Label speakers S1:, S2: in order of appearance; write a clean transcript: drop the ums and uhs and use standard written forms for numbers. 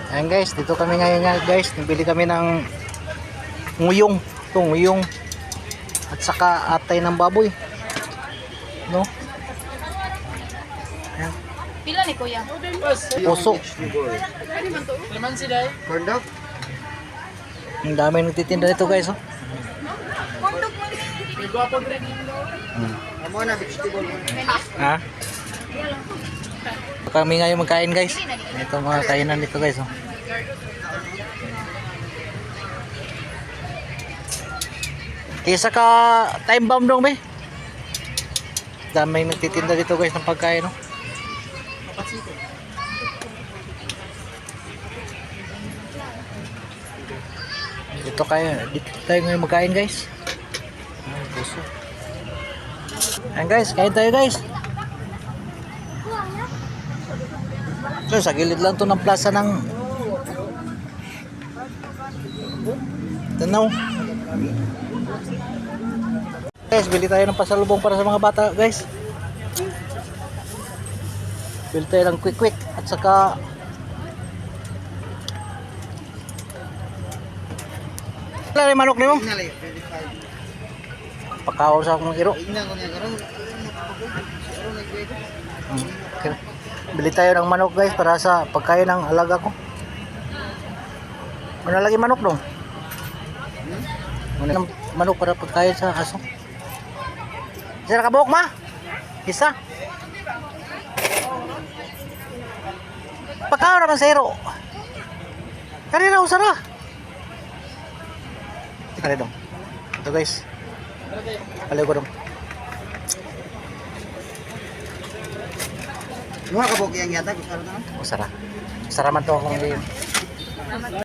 S1: Ayan guys, dito kami ngayon guys. Nabili kami ng nguyong. Ito, nguyong. At saka atay ng baboy. No? Ayan.
S2: Pila ni kuya?
S1: Puso.
S3: Naman sila. Corn dog.
S1: Ang dami nagtitinda nito guys. Oh.
S3: May guwapo rin. Amo na vegetable.
S1: Ha? Kami ngayon magkain guys. Ito mga kainan dito guys. Oh. Kisa ka time bomb dong be. Dami nagtitinda dito guys ng pagkain. Oh. Dito tayo ngayon magkain guys. Puso. Ayan guys, kain tayo guys. So, sa gilid lang to ng plaza ng Tanaw. Guys, bili tayo ng pasalubong para sa mga bata guys. Bili tayo ng quick at saka wala rin manok nimo? Pakaon sa akong iro. Okay. Bili tayo ng manok guys para sa pagkain ng alaga ko. Ano lagi manok dong? Ano manok para pagkain sa aso? Isa na kabuok ma? Isa? Pakaon naman sa iro. Kanina usara. Kali dong. Ito guys. Palayo ko dong.
S3: Mga kabok yang yata.
S1: Usara. Usara man to akong